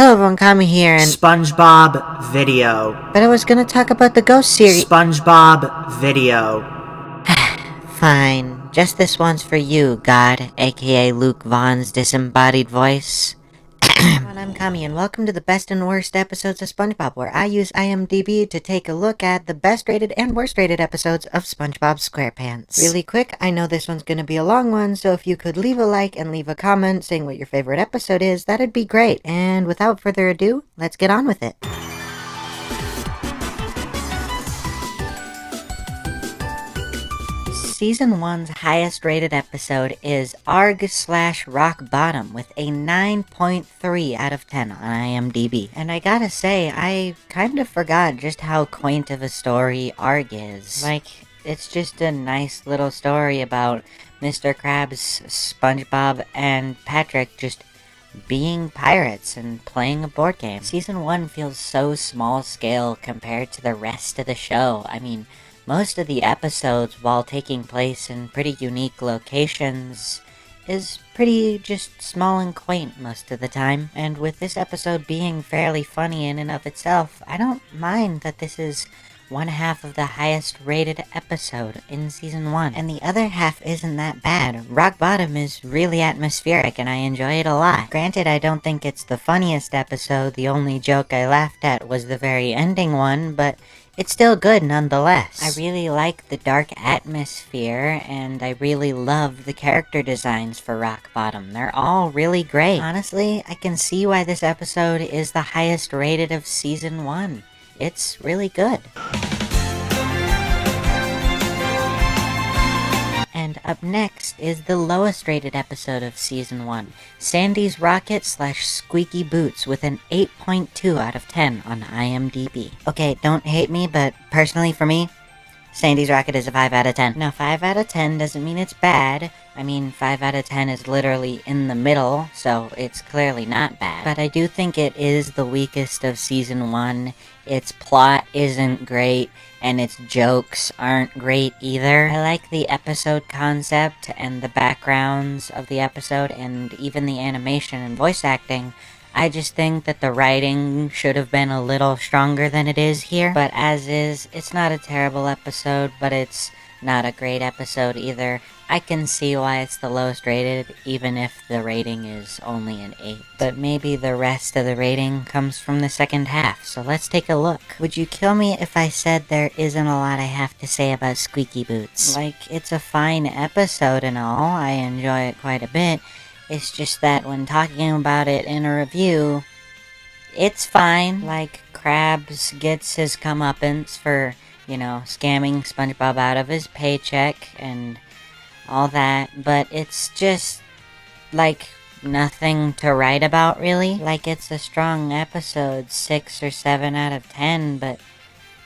Hello everyone, Kami here, and SpongeBob video. but I was gonna talk about the Ghost series. SpongeBob video. Fine, just this one's for you, God, aka Luke Vaughn's disembodied voice. I'm Kami, and welcome to the best and worst episodes of SpongeBob, where I use iMDB to take a look at the best rated and worst rated episodes of SpongeBob SquarePants. Really quick, I know this one's gonna be a long one, so if you could leave a like and leave a comment saying what your favorite episode is, that'd be great. And without further ado, let's get on with it. Season 1's highest rated episode is Arg/Rock Bottom with a 9.3 out of 10 on iMDb. And I gotta say, I kind of forgot just how quaint of a story Arg is. Like, it's just a nice little story about Mr. Krabs, SpongeBob, and Patrick just being pirates and playing a board game. Season 1 feels so small scale compared to the rest of the show. I mean, most of the episodes, while taking place in pretty unique locations, is pretty just small and quaint most of the time. And with this episode being fairly funny in and of itself, I don't mind that this is one half of the highest rated episode in season 1. And the other half isn't that bad. Rock Bottom is really atmospheric and I enjoy it a lot. Granted, I don't think it's the funniest episode. The only joke I laughed at was the very ending one, but it's still good nonetheless. I really like the dark atmosphere, and I really love the character designs for Rock Bottom. They're all really great. Honestly, I can see why this episode is the highest rated of season 1. It's really good. And up next is the lowest rated episode of Season 1, Sandy's Rocket/Squeaky Boots with an 8.2 out of 10 on iMDb. Okay, don't hate me, but personally for me, Sandy's Rocket is a 5 out of 10. Now, 5 out of 10 doesn't mean it's bad. I mean, 5 out of 10 is literally in the middle, so it's clearly not bad. But I do think it is the weakest of Season 1. Its plot isn't great, and its jokes aren't great either. I like the episode concept and the backgrounds of the episode, and even the animation and voice acting. I just think that the writing should have been a little stronger than it is here. But as is, it's not a terrible episode, but it's not a great episode either. I can see why it's the lowest rated, even if the rating is only an 8. But maybe the rest of the rating comes from the second half, so let's take a look. Would you kill me if I said there isn't a lot I have to say about Squeaky Boots? Like, it's a fine episode and all, I enjoy it quite a bit. It's just that when talking about it in a review, it's fine. Like, Krabs gets his comeuppance for, scamming SpongeBob out of his paycheck and all that, but it's just, like, nothing to write about, really. Like, it's a strong episode, 6 or 7 out of 10, but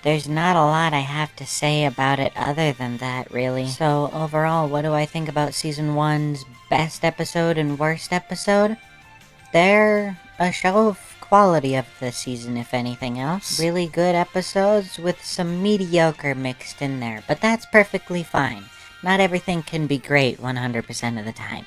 there's not a lot I have to say about it other than that, really. So, overall, what do I think about Season 1's best episode and worst episode? They're a show of quality of the season, if anything else. Really good episodes with some mediocre mixed in there, but that's perfectly fine. Not everything can be great 100% of the time.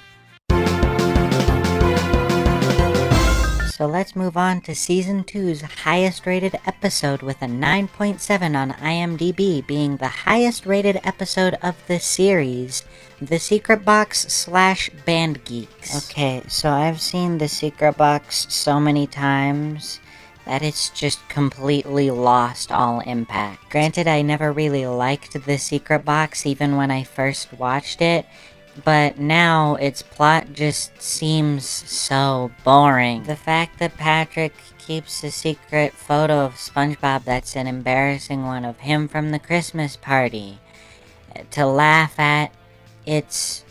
So let's move on to Season 2's highest rated episode with a 9.7 on iMDb, being the highest rated episode of the series, The Secret Box/Band Geeks. Okay, so I've seen The Secret Box so many times that it's just completely lost all impact. Granted, I never really liked The Secret Box even when I first watched it, but now its plot just seems so boring. The fact that Patrick keeps a secret photo of SpongeBob that's an embarrassing one of him from the Christmas party to laugh at, it's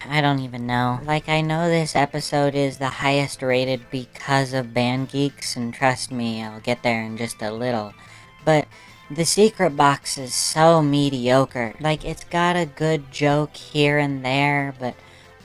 I don't even know. Like, I know this episode is the highest rated because of Band Geeks, and trust me, I'll get there in just a little, but The Secret Box is so mediocre. Like, it's got a good joke here and there, but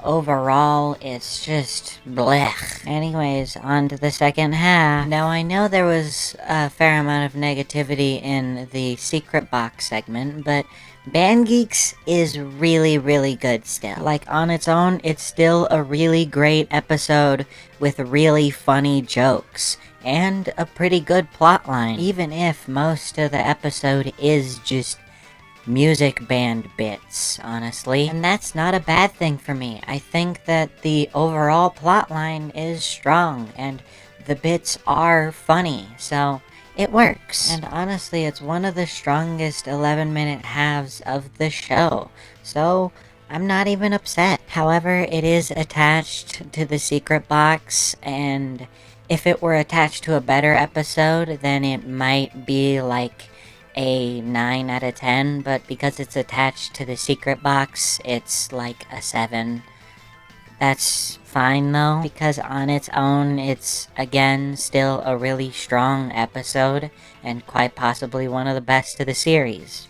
overall, it's just blech. Anyways, on to the second half. Now, I know there was a fair amount of negativity in the Secret Box segment, but Band Geeks is really, really good still. Like, on its own, it's still a really great episode with really funny jokes and a pretty good plotline, even if most of the episode is just music band bits, honestly. And that's not a bad thing for me. I think that the overall plotline is strong and the bits are funny, so it works. And honestly, it's one of the strongest 11-minute halves of the show, so I'm not even upset. However, it is attached to the secret box, and if it were attached to a better episode, then it might be like a 9 out of 10, but because it's attached to the secret box, it's like a 7. That's fine though, because on its own, it's again still a really strong episode, and quite possibly one of the best of the series.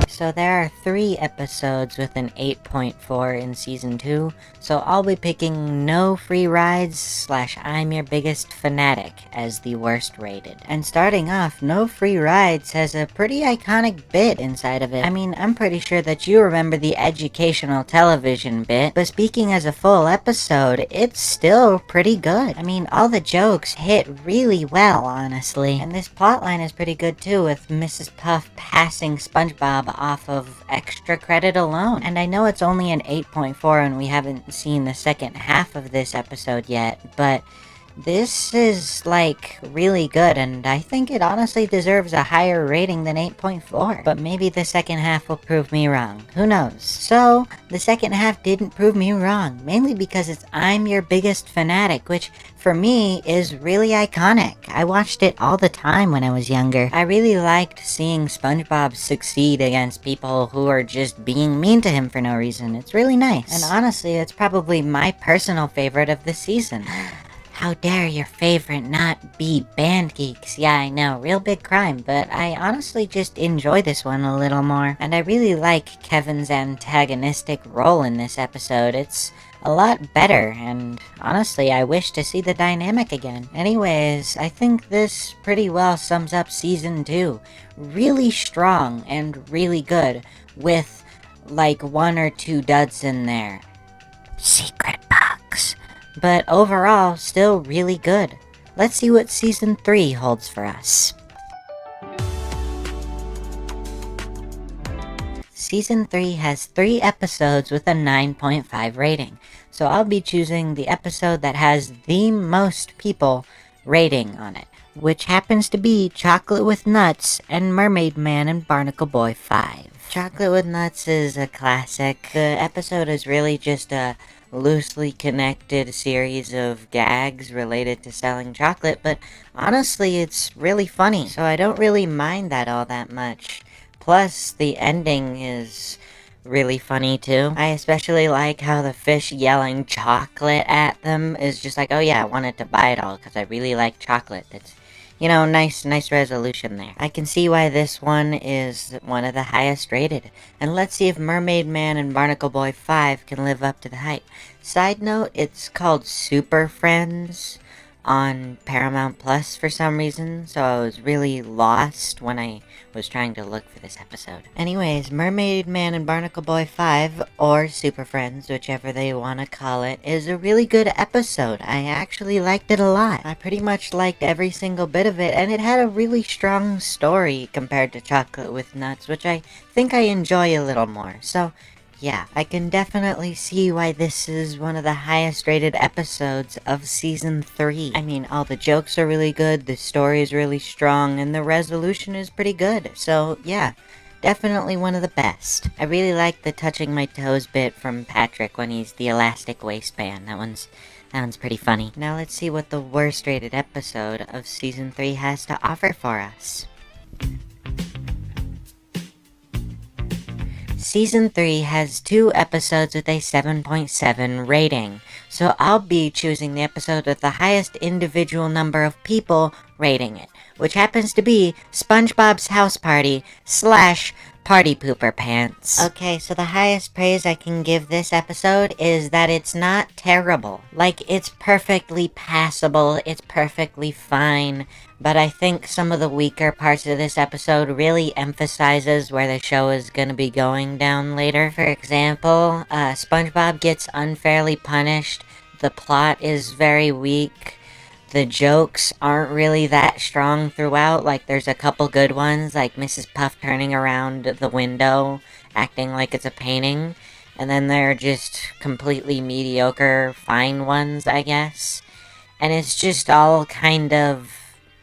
So there are 3 episodes with an 8.4 in Season 2, so I'll be picking No Free Rides / I'm Your Biggest Fanatic as the worst rated. And starting off, No Free Rides has a pretty iconic bit inside of it. I mean, I'm pretty sure that you remember the educational television bit, but speaking as a full episode, it's still pretty good. I mean, all the jokes hit really well, honestly. And this plotline is pretty good too, with Mrs. Puff passing SpongeBob off of extra credit alone. And I know it's only an 8.4 and we haven't seen the second half of this episode yet, but this is like really good, and I think it honestly deserves a higher rating than 8.4. But maybe the second half will prove me wrong. Who knows? So, the second half didn't prove me wrong, mainly because it's I'm Your Biggest Fanatic, which for me is really iconic. I watched it all the time when I was younger. I really liked seeing SpongeBob succeed against people who are just being mean to him for no reason. It's really nice. And honestly, it's probably my personal favorite of the season. How dare your favorite not be Band Geeks? Yeah, I know, real big crime, but I honestly just enjoy this one a little more. And I really like Kevin's antagonistic role in this episode. It's a lot better, and honestly, I wish to see the dynamic again. Anyways, I think this pretty well sums up Season 2. Really strong and really good, with like 1 or 2 duds in there. Secret box. But overall, still really good. Let's see what Season 3 holds for us. Season 3 has 3 episodes with a 9.5 rating, so I'll be choosing the episode that has the most people rating on it, which happens to be Chocolate with Nuts and Mermaid Man and Barnacle Boy 5. Chocolate with Nuts is a classic. The episode is really just a loosely connected series of gags related to selling chocolate, but honestly, it's really funny, so I don't really mind that all that much. Plus, the ending is really funny too. I especially like how the fish yelling chocolate at them is just like, oh yeah, I wanted to buy it all because I really like chocolate. It's, you know, nice resolution there. I can see why this one is one of the highest rated. And let's see if Mermaid Man and Barnacle Boy 5 can live up to the hype. Side note, it's called Super Friends on Paramount Plus for some reason, so I was really lost when I was trying to look for this episode. Anyways, Mermaid Man and Barnacle Boy 5, or Super Friends, whichever they want to call it, is a really good episode. I actually liked it a lot. I pretty much liked every single bit of it, and it had a really strong story compared to Chocolate with Nuts, which I think I enjoy a little more. So, yeah, I can definitely see why this is one of the highest rated episodes of Season 3. I mean, all the jokes are really good, the story is really strong, and the resolution is pretty good. So, yeah, definitely one of the best. I really like the touching my toes bit from Patrick when he's the elastic waistband. That one's pretty funny. Now let's see what the worst rated episode of Season 3 has to offer for us. Season 3 has 2 episodes with a 7.7 rating, so I'll be choosing the episode with the highest individual number of people rating it, which happens to be SpongeBob's House Party / Party Pooper Pants. Okay, so the highest praise I can give this episode is that it's not terrible. Like, it's perfectly passable, it's perfectly fine, but I think some of the weaker parts of this episode really emphasizes where the show is gonna be going down later. For example, SpongeBob gets unfairly punished, the plot is very weak, the jokes aren't really that strong throughout. Like, there's a couple good ones, like Mrs. Puff turning around the window, acting like it's a painting. And then there are just completely mediocre, fine ones, I guess. And it's just all kind of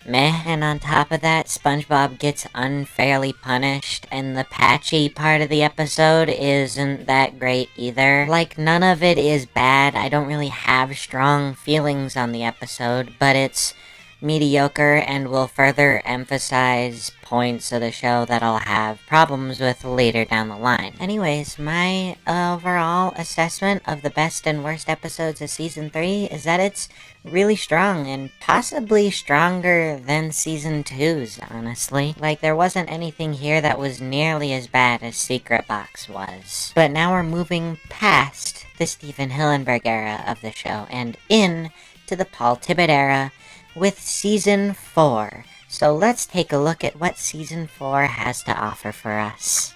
meh. And on top of that, SpongeBob gets unfairly punished, and the patchy part of the episode isn't that great either. Like, none of it is bad. I don't really have strong feelings on the episode, but it's mediocre and will further emphasize points of the show that I'll have problems with later down the line. Anyways, my overall assessment of the best and worst episodes of Season 3 is that it's really strong, and possibly stronger than Season 2's, honestly. Like, there wasn't anything here that was nearly as bad as Secret Box was. But now we're moving past the Stephen Hillenburg era of the show, and in to the Paul Tibbitt era, with Season 4. So let's take a look at what Season 4 has to offer for us.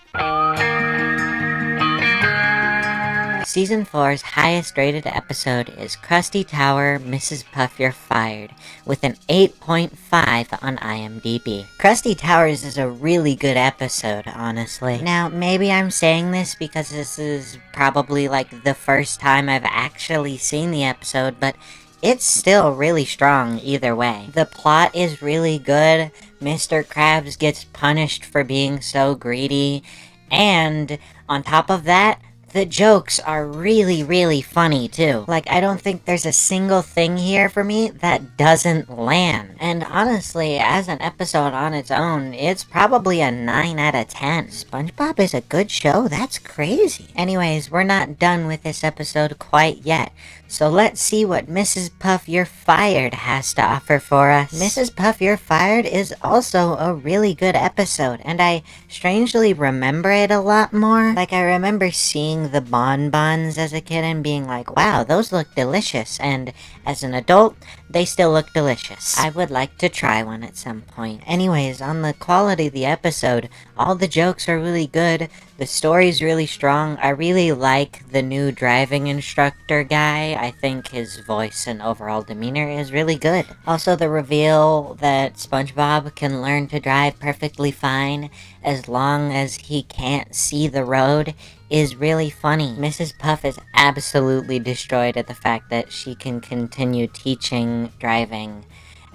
Season 4's highest rated episode is Krusty Tower, Mrs. Puff You're Fired, with an 8.5 on iMDB. Krusty Towers is a really good episode, honestly. Now, maybe I'm saying this because this is probably like the first time I've actually seen the episode, but it's still really strong either way. The plot is really good, Mr. Krabs gets punished for being so greedy, and on top of that, the jokes are really, really funny too. Like, I don't think there's a single thing here for me that doesn't land. And honestly, as an episode on its own, it's probably a 9 out of 10. SpongeBob is a good show? That's crazy. Anyways, we're not done with this episode quite yet. So let's see what Mrs. Puff You're Fired has to offer for us. Mrs. Puff You're Fired is also a really good episode, and I strangely remember it a lot more. Like, I remember seeing the bonbons as a kid and being like, wow, those look delicious, and as an adult, they still look delicious. I would like to try one at some point. Anyways, on the quality of the episode, all the jokes are really good, the story's really strong. I really like the new driving instructor guy. I think his voice and overall demeanor is really good. Also, the reveal that SpongeBob can learn to drive perfectly fine as long as he can't see the road is really funny. Mrs. Puff is absolutely destroyed at the fact that she can continue teaching driving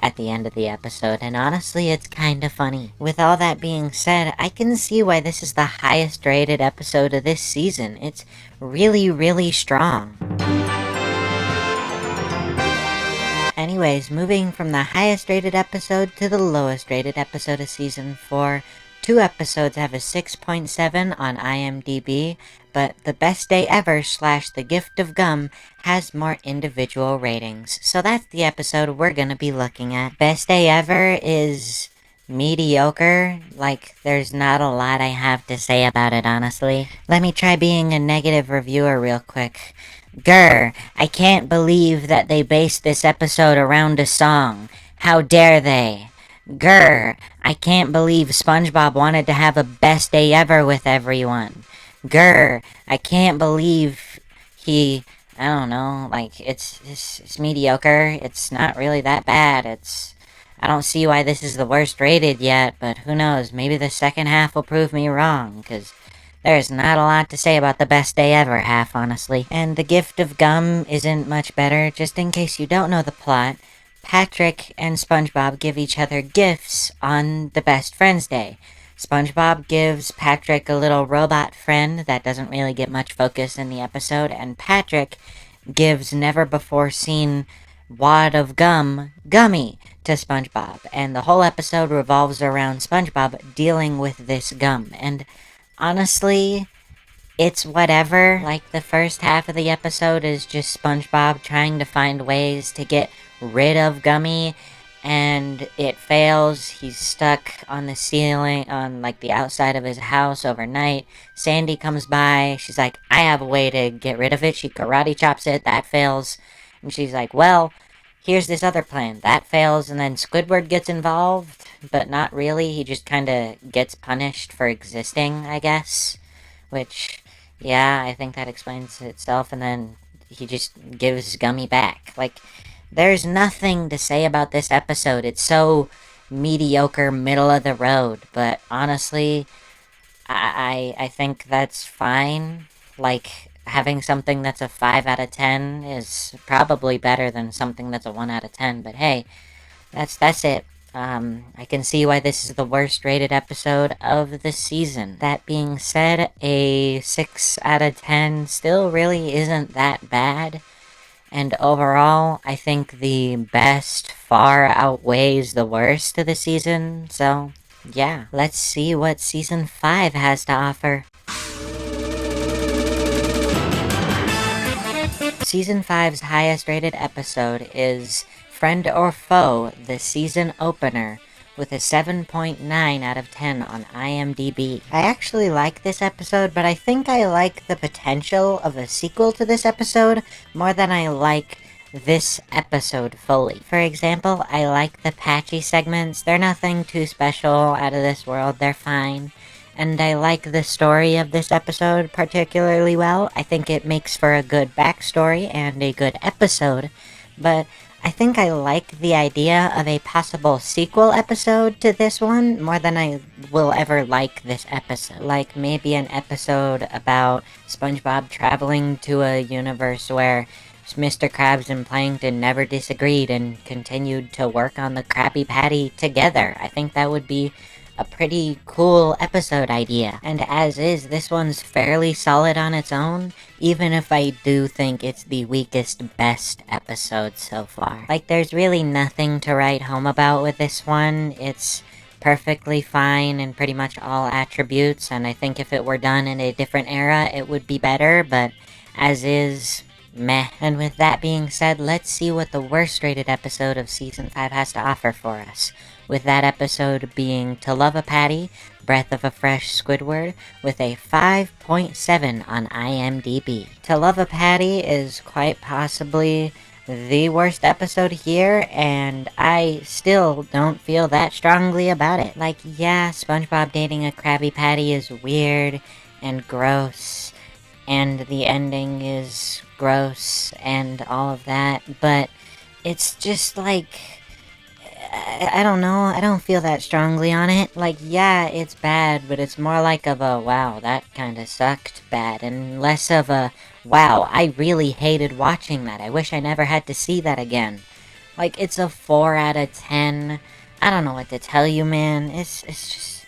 at the end of the episode, and honestly, it's kinda funny. With all that being said, I can see why this is the highest rated episode of this season. It's really, really strong. Anyways, moving from the highest rated episode to the lowest rated episode of Season 4, 2 episodes have a 6.7 on iMDB, but The Best Day Ever / The Gift of Gum has more individual ratings. So that's the episode we're gonna be looking at. Best Day Ever is mediocre. Like, there's not a lot I have to say about it, honestly. Let me try being a negative reviewer real quick. Grr, I can't believe that they based this episode around a song. How dare they? Grr, I can't believe SpongeBob wanted to have a best day ever with everyone. Grr, I can't believe I don't know, like, it's mediocre. It's not really that bad. I don't see why this is the worst rated yet, but who knows, maybe the second half will prove me wrong, because there's not a lot to say about the best day ever half, honestly. And The Gift of Gum isn't much better. Just in case you don't know the plot, Patrick and SpongeBob give each other gifts on the Best Friends Day. SpongeBob gives Patrick a little robot friend that doesn't really get much focus in the episode, and Patrick gives never-before-seen wad of gummy to SpongeBob. And the whole episode revolves around SpongeBob dealing with this gum. And honestly, it's whatever. Like, the first half of the episode is just SpongeBob trying to find ways to get rid of Gummy, and it fails. He's stuck on the ceiling, on like the outside of his house overnight. Sandy comes by. She's like, I have a way to get rid of it. She karate chops it. That fails. And she's like, well, here's this other plan. That fails. And then Squidward gets involved, but not really. He just kind of gets punished for existing, I guess. Which, yeah, I think that explains itself. And then he just gives Gummy back. Like, there's nothing to say about this episode. It's so mediocre, middle of the road. But honestly, I think that's fine. Like, having something that's a 5 out of 10 is probably better than something that's a 1 out of 10. But hey, that's it. I can see why this is the worst rated episode of the season. That being said, a 6 out of 10 still really isn't that bad. And overall, I think the best far outweighs the worst of the season. So, yeah, let's see what Season 5 has to offer. Season 5's highest rated episode is Friend or Foe, the season opener, with a 7.9 out of 10 on iMDB. I actually like this episode, but I think I like the potential of a sequel to this episode more than I like this episode fully. For example, I like the patchy segments. They're nothing too special, out of this world, they're fine. And I like the story of this episode particularly well. I think it makes for a good backstory and a good episode, but I think I like the idea of a possible sequel episode to this one more than I will ever like this episode. Like maybe an episode about SpongeBob traveling to a universe where Mr. Krabs and Plankton never disagreed and continued to work on the Krabby Patty together. I think that would be a pretty cool episode idea. And as is, this one's fairly solid on its own, even if I do think it's the weakest, best episode so far. Like, there's really nothing to write home about with this one. It's perfectly fine in pretty much all attributes, and I think if it were done in a different era, it would be better, but as is, meh. And with that being said, let's see what the worst rated episode of Season 5 has to offer for us. With that episode being To Love a Patty, Breath of a Fresh Squidward, with a 5.7 on iMDB. To Love a Patty is quite possibly the worst episode here, and I still don't feel that strongly about it. Like, yeah, SpongeBob dating a Krabby Patty is weird and gross, and the ending is gross and all of that, but it's just like, I don't know, I don't feel that strongly on it. Like, yeah, it's bad, but it's more like of a, wow, that kinda sucked bad, and less of a, wow, I really hated watching that. I wish I never had to see that again. Like, it's a 4 out of 10. I don't know what to tell you, man. It's just...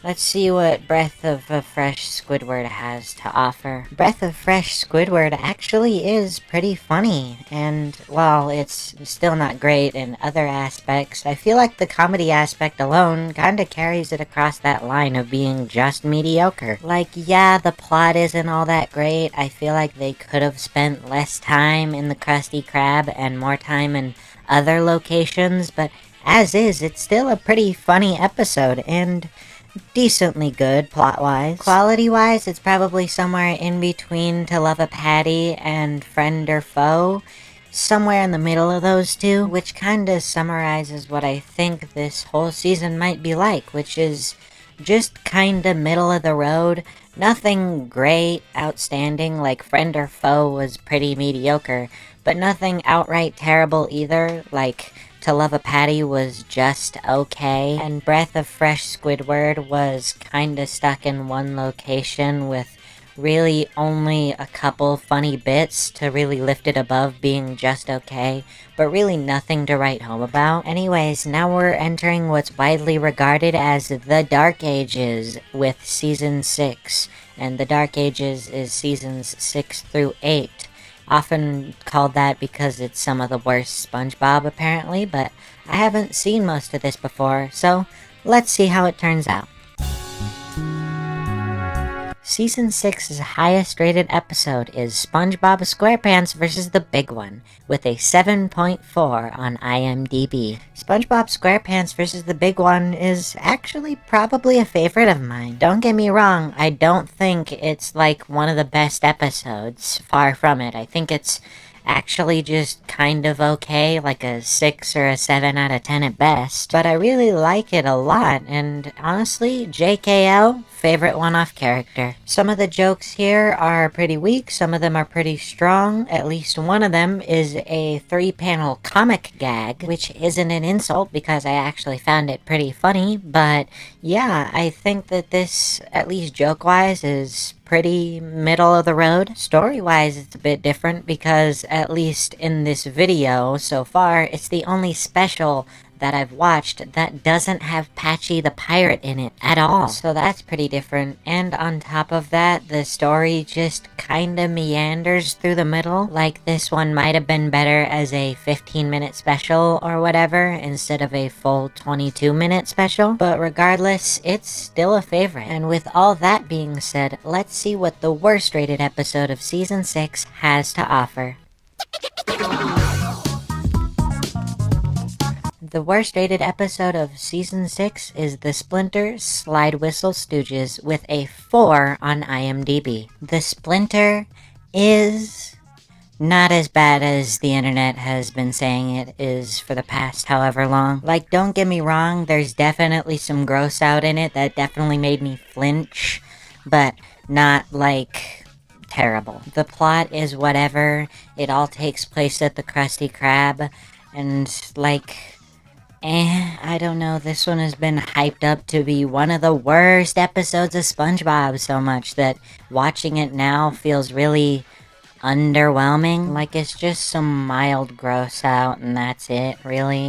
Let's see what Breath of a Fresh Squidward has to offer. Breath of Fresh Squidward actually is pretty funny, and while it's still not great in other aspects, I feel like the comedy aspect alone kinda carries it across that line of being just mediocre. Like, yeah, the plot isn't all that great. I feel like they could have spent less time in the Krusty Krab and more time in other locations, but as is, it's still a pretty funny episode, and decently good plot-wise. Quality-wise, it's probably somewhere in between To Love a Patty and Friend or Foe. Somewhere in the middle of those two, which kinda summarizes what I think this whole season might be like, which is just kinda middle of the road. Nothing great, outstanding, like Friend or Foe was pretty mediocre, but nothing outright terrible either, like To Love a Patty was just okay, and Breath of Fresh Squidward was kinda stuck in one location with really only a couple funny bits to really lift it above being just okay, but really nothing to write home about. Anyways, now we're entering what's widely regarded as the Dark Ages with Season 6, and the Dark Ages is Seasons 6 through 8. Often called that because it's some of the worst SpongeBob, apparently, but I haven't seen most of this before, so let's see how it turns out. Season 6's highest rated episode is SpongeBob SquarePants vs. the Big One, with a 7.4 on iMDB. SpongeBob SquarePants vs. the Big One is actually probably a favorite of mine. Don't get me wrong, I don't think it's like one of the best episodes, far from it. I think it's actually just kind of okay, like a 6 or a 7 out of 10 at best. But I really like it a lot, and honestly, JKL, favorite one-off character. Some of the jokes here are pretty weak, some of them are pretty strong. At least one of them is a 3-panel comic gag, which isn't an insult because I actually found it pretty funny. But yeah, I think that this, at least joke-wise, is pretty middle of the road. Story-wise, it's a bit different because, at least in this video so far, it's the only special that I've watched that doesn't have Patchy the Pirate in it at all. So that's pretty different. And on top of that, the story just kinda meanders through the middle. Like, this one might have been better as a 15-minute special or whatever, instead of a full 22-minute special. But regardless, it's still a favorite. And with all that being said, let's see what the worst rated episode of Season 6 has to offer. The worst rated episode of Season 6 is the Splinter Slide Whistle Stooges with a 4 on iMDb. The Splinter is not as bad as the internet has been saying it is for the past however long. Like, don't get me wrong, there's definitely some gross out in it that definitely made me flinch, but not like terrible. The plot is whatever. It all takes place at the Krusty Krab, and like, I don't know, this one has been hyped up to be one of the worst episodes of SpongeBob so much that watching it now feels really underwhelming. Like, it's just some mild gross out and that's it, really.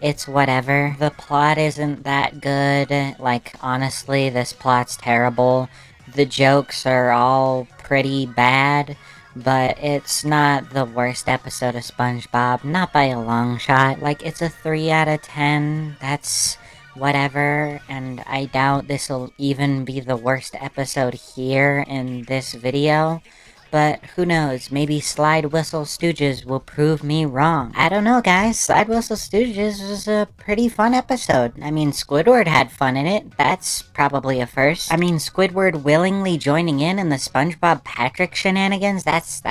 It's whatever. The plot isn't that good. Like, honestly, this plot's terrible. The jokes are all pretty bad, but it's not the worst episode of SpongeBob, not by a long shot. Like, it's a 3 out of 10, that's whatever, and I doubt this'll even be the worst episode here in this video. But who knows, maybe Slide Whistle Stooges will prove me wrong. I don't know, guys. Slide Whistle Stooges was a pretty fun episode. I mean, Squidward had fun in it. That's probably a first. I mean, Squidward willingly joining in the SpongeBob Patrick shenanigans, that's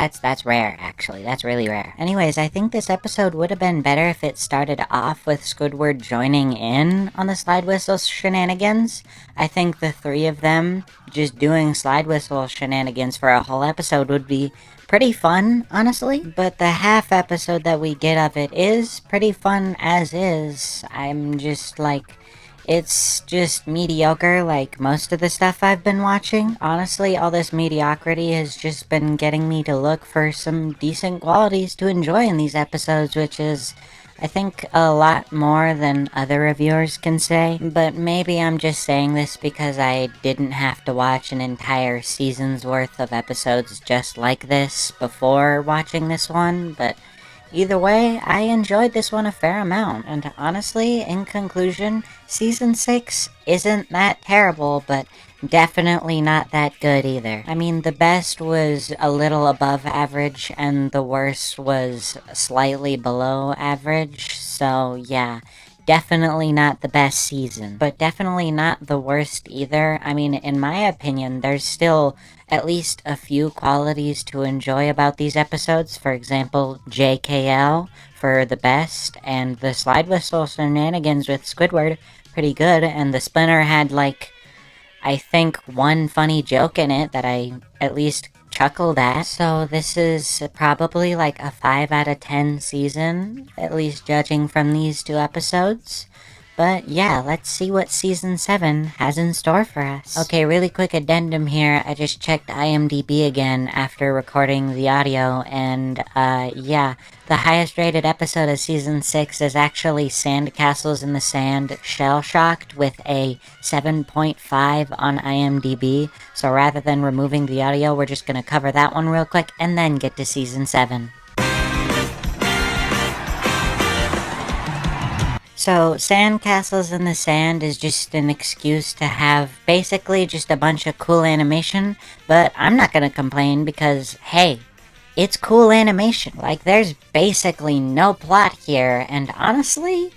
rare, actually. That's really rare. Anyways, I think this episode would have been better if it started off with Squidward joining in on the Slide Whistle shenanigans. I think the three of them just doing Slide Whistle shenanigans for a whole episode would be pretty fun, honestly. But the half episode that we get of it is pretty fun as is. I'm just like, it's just mediocre like most of the stuff I've been watching. Honestly, all this mediocrity has just been getting me to look for some decent qualities to enjoy in these episodes, which is, I think, a lot more than other reviewers can say. But maybe I'm just saying this because I didn't have to watch an entire season's worth of episodes just like this before watching this one, but either way, I enjoyed this one a fair amount. And honestly, in conclusion, Season 6 isn't that terrible, but definitely not that good either. I mean, the best was a little above average, and the worst was slightly below average, so yeah, definitely not the best season, but definitely not the worst either. I mean, in my opinion, there's still at least a few qualities to enjoy about these episodes. For example, JKL for the best, and the Slide Whistle shenanigans with Squidward, pretty good, and the Splinter had, like, I think one funny joke in it that I at least chuckled at. So this is probably like a 5 out of 10 season, at least judging from these two episodes. But yeah, let's see what Season 7 has in store for us. Okay, really quick addendum here. I just checked iMDb again after recording the audio, and yeah, the highest rated episode of Season 6 is actually Sandcastles in the Sand Shell Shocked with a 7.5 on iMDb. So rather than removing the audio, we're just gonna cover that one real quick and then get to Season 7. So, sandcastles in the sand is just an excuse to have basically just a bunch of cool animation, but I'm not gonna complain because, hey, it's cool animation. Like, there's basically no plot here, and honestly,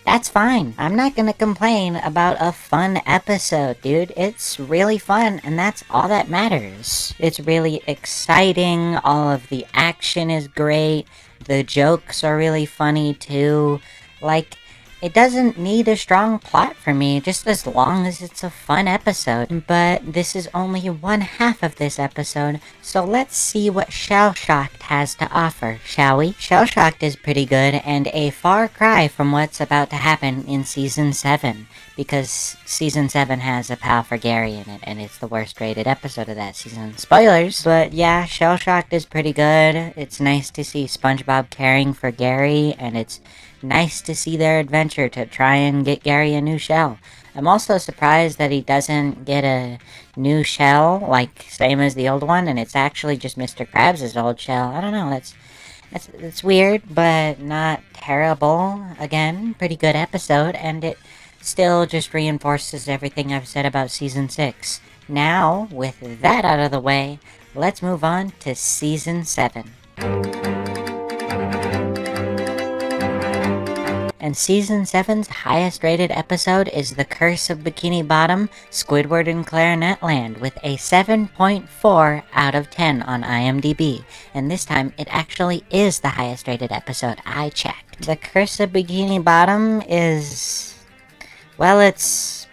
that's fine. I'm not gonna complain about a fun episode, dude. It's really fun, and that's all that matters. It's really exciting, all of the action is great, the jokes are really funny too. Like, it doesn't need a strong plot for me, just as long as it's a fun episode. But this is only one half of this episode, so let's see what Shell Shocked has to offer, shall we? Shell Shocked is pretty good, and a far cry from what's about to happen in Season 7, because Season 7 has a pal for Gary in it, and it's the worst rated episode of that season. Spoilers! But yeah, Shell Shocked is pretty good. It's nice to see SpongeBob caring for Gary, and it's nice to see their adventure to try and get Gary a new shell. I'm also surprised that he doesn't get a new shell, like, same as the old one, and it's actually just Mr. Krabs' old shell. I don't know, that's weird, but not terrible. Again, pretty good episode, and it still just reinforces everything I've said about Season 6. Now, with that out of the way, let's move on to Season 7. And Season 7's highest rated episode is The Curse of Bikini Bottom, Squidward and Clarinet Land, with a 7.4 out of 10 on IMDb. And this time, it actually is the highest rated episode I checked. The Curse of Bikini Bottom is... well, it's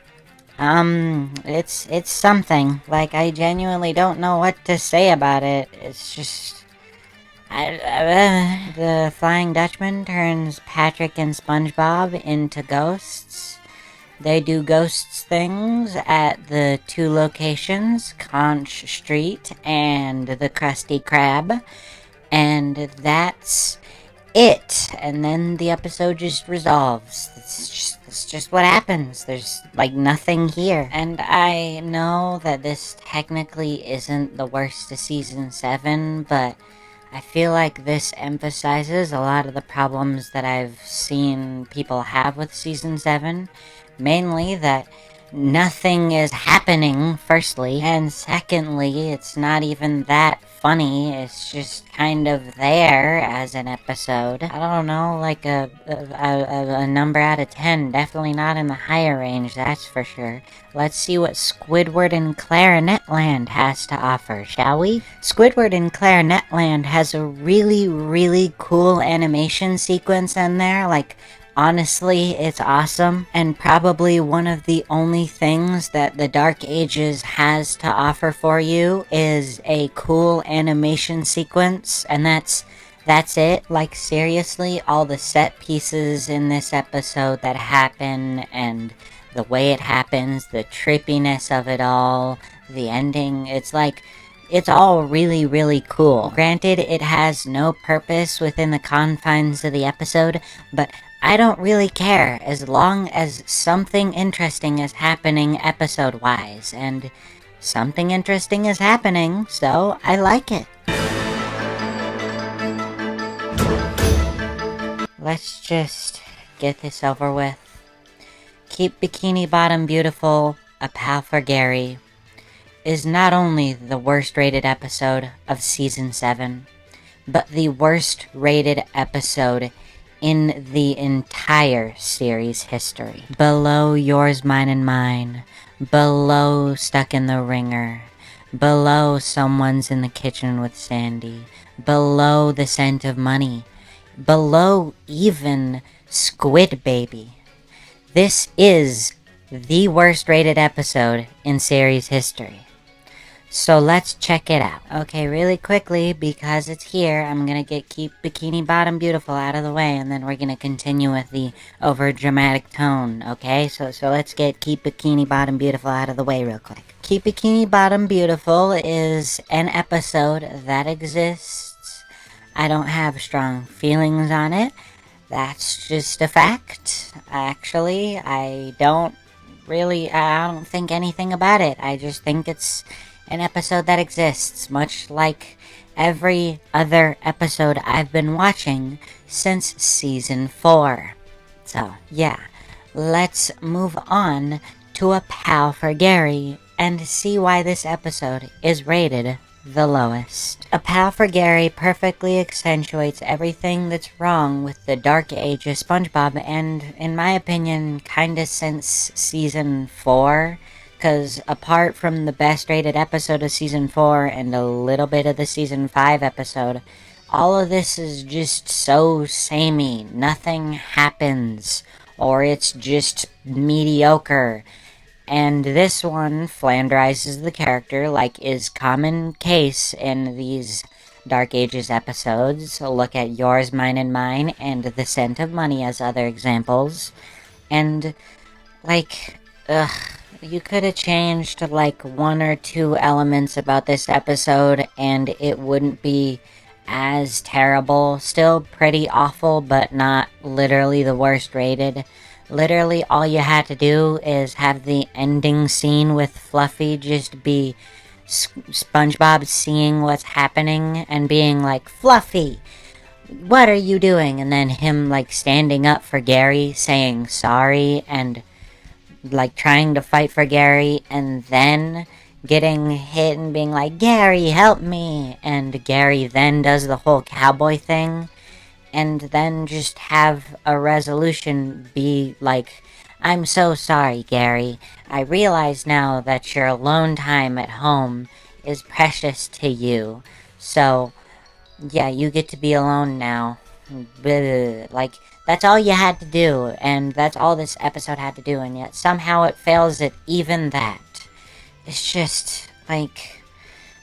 something. Like, I genuinely don't know what to say about it. It's just... the Flying Dutchman turns Patrick and SpongeBob into ghosts. They do ghosts things at the two locations, Conch Street and the Krusty Krab. And that's it. And then the episode just resolves. It's just what happens. There's, like, nothing here. And I know that this technically isn't the worst of Season 7, but I feel like this emphasizes a lot of the problems that I've seen people have with Season 7. Mainly that nothing is happening, firstly, and secondly, it's not even that funny. It's just kind of there as an episode. I don't know, like a number out of 10. Definitely not in the higher range, that's for sure. Let's see what Squidward and Clarinet Land has to offer, shall we? Squidward and Clarinet Land has a really, really cool animation sequence in there. Like, honestly, it's awesome, and probably one of the only things that the Dark Ages has to offer for you is a cool animation sequence, and that's it. Like, seriously, all the set pieces in this episode that happen, and the way it happens, the trippiness of it all, the ending, it's like, it's all really, really cool. Granted, it has no purpose within the confines of the episode, but I don't really care as long as something interesting is happening episode-wise, and something interesting is happening, so I like it. Let's just get this over with. Keep Bikini Bottom Beautiful, a pal for Gary, is not only the worst rated episode of Season 7, but the worst rated episode in the entire series history. Below Yours, Mine, and Mine, below Stuck in the Ringer, below Someone's in the Kitchen with Sandy, below The Scent of Money, below even Squid Baby. This is the worst rated episode in series history. So let's check it out. Okay, really quickly, because it's here, I'm gonna Keep Bikini Bottom Beautiful out of the way, and then we're gonna continue with the over-dramatic tone, okay? So let's get Keep Bikini Bottom Beautiful out of the way real quick. Keep Bikini Bottom Beautiful is an episode that exists. I don't have strong feelings on it. That's just a fact. Actually, I don't think anything about it. I just think it's an episode that exists, much like every other episode I've been watching since Season 4. So, yeah, let's move on to A Pal for Gary and see why this episode is rated the lowest. A Pal for Gary perfectly accentuates everything that's wrong with the dark age of SpongeBob, and in my opinion, kinda since season 4, because apart from the best rated episode of season 4 and a little bit of the season 5 episode, all of this is just so samey. Nothing happens, or it's just mediocre. And this one flanderizes the character like is common case in these Dark Ages episodes. Look at Yours, Mine, and Mine and The Scent of Money as other examples. And, like, you could have changed, like, 1 or 2 elements about this episode and it wouldn't be as terrible. Still pretty awful, but not literally the worst rated. Literally, all you had to do is have the ending scene with Fluffy just be SpongeBob seeing what's happening and being like, Fluffy, what are you doing? And then him, like, standing up for Gary, saying sorry, and, like, trying to fight for Gary, and then getting hit and being like, Gary, help me! And Gary then does the whole cowboy thing. And then just have a resolution be like, I'm so sorry, Gary. I realize now that your alone time at home is precious to you. So, yeah, you get to be alone now. Like, that's all you had to do, and that's all this episode had to do, and yet somehow it fails at even that. It's just, like,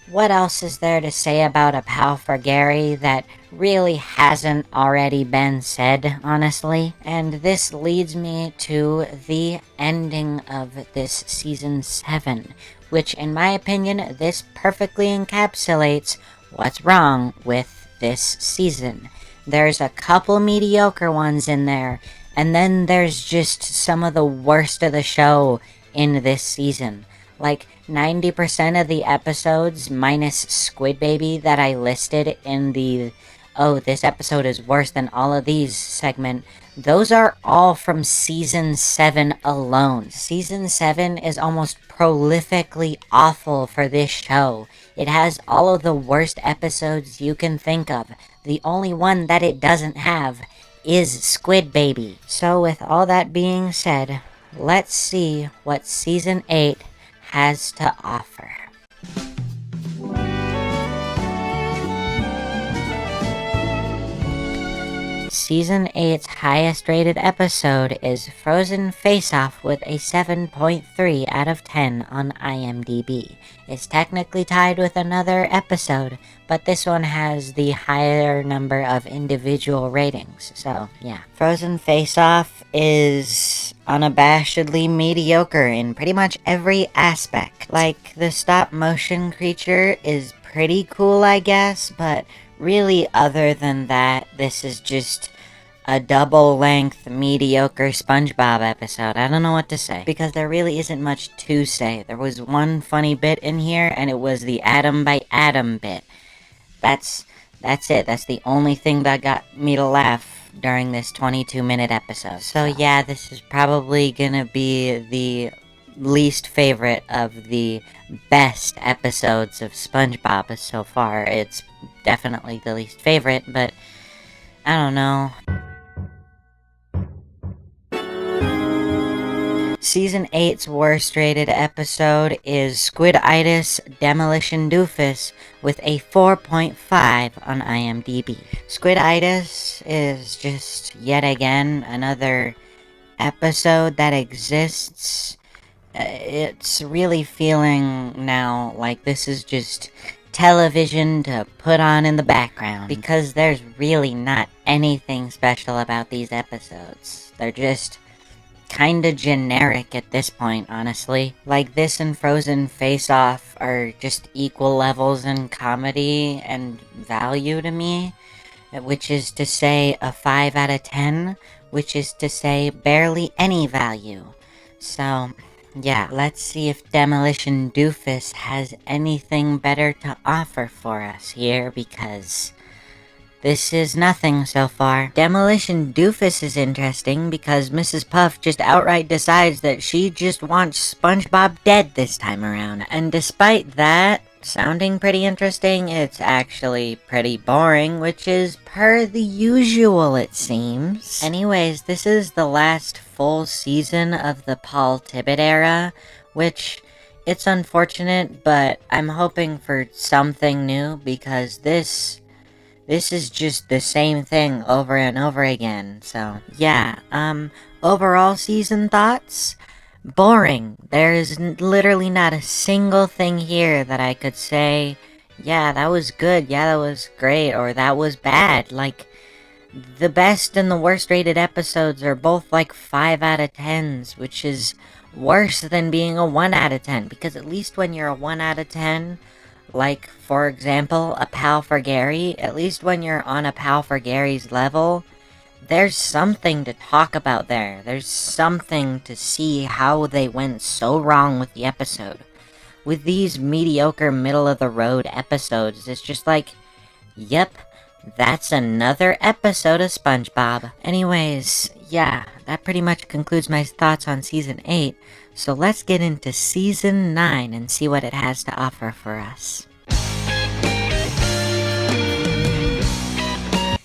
what else is there to say about A Pal for Gary that really hasn't already been said, honestly? And this leads me to the ending of this season 7, which, in my opinion, this perfectly encapsulates what's wrong with this season. There's a couple mediocre ones in there, and then there's just some of the worst of the show in this season. Like, 90% of the episodes, minus Squid Baby, that I listed in the, oh, this episode is worse than all of these segment, those are all from Season 7 alone. Season 7 is almost prolifically awful for this show. It has all of the worst episodes you can think of. The only one that it doesn't have is Squid Baby. So with all that being said, let's see what Season 8 has to offer. Season 8's highest rated episode is Frozen Face-Off with a 7.3 out of 10 on iMDB. It's technically tied with another episode, but this one has the higher number of individual ratings, so yeah. Frozen Face-Off is unabashedly mediocre in pretty much every aspect. Like, the stop-motion creature is pretty cool, I guess, but really, other than that, this is just a double-length, mediocre SpongeBob episode. I don't know what to say, because there really isn't much to say. There was one funny bit in here, and it was the Atom by Atom bit. That's it. That's the only thing that got me to laugh during this 22-minute episode. So yeah, this is probably gonna be the least favorite of the best episodes of SpongeBob so far. It's definitely the least favorite, but I don't know. Season 8's worst rated episode is Squiditis Demolition Doofus with a 4.5 on iMDb. Squiditis is just yet again another episode that exists. It's really feeling now like this is just television to put on in the background, because there's really not anything special about these episodes. They're just kinda generic at this point, honestly. Like, this and Frozen Face-Off are just equal levels in comedy and value to me, which is to say a 5 out of 10, which is to say barely any value. So, yeah, let's see if Demolition Doofus has anything better to offer for us here, because this is nothing so far. Demolition Doofus is interesting because Mrs. Puff just outright decides that she just wants SpongeBob dead this time around. And despite that sounding pretty interesting, it's actually pretty boring, which is per the usual, it seems. Anyways, this is the last full season of the Paul Tibbitt era, which it's unfortunate, but I'm hoping for something new because this is just the same thing over and over again. So, yeah, overall season thoughts? Boring. There's literally not a single thing here that I could say, yeah, that was good, yeah, that was great, or that was bad. Like, the best and the worst rated episodes are both like 5 out of 10s, which is worse than being a 1 out of 10, because at least when you're a 1 out of 10, like, for example, a Pal for Gary, at least when you're on a Pal for Gary's level, there's something to talk about there. There's something to see how they went so wrong with the episode. With these mediocre middle-of-the-road episodes, it's just like, yep, that's another episode of SpongeBob. Anyways, yeah, that pretty much concludes my thoughts on Season 8, so let's get into Season 9 and see what it has to offer for us.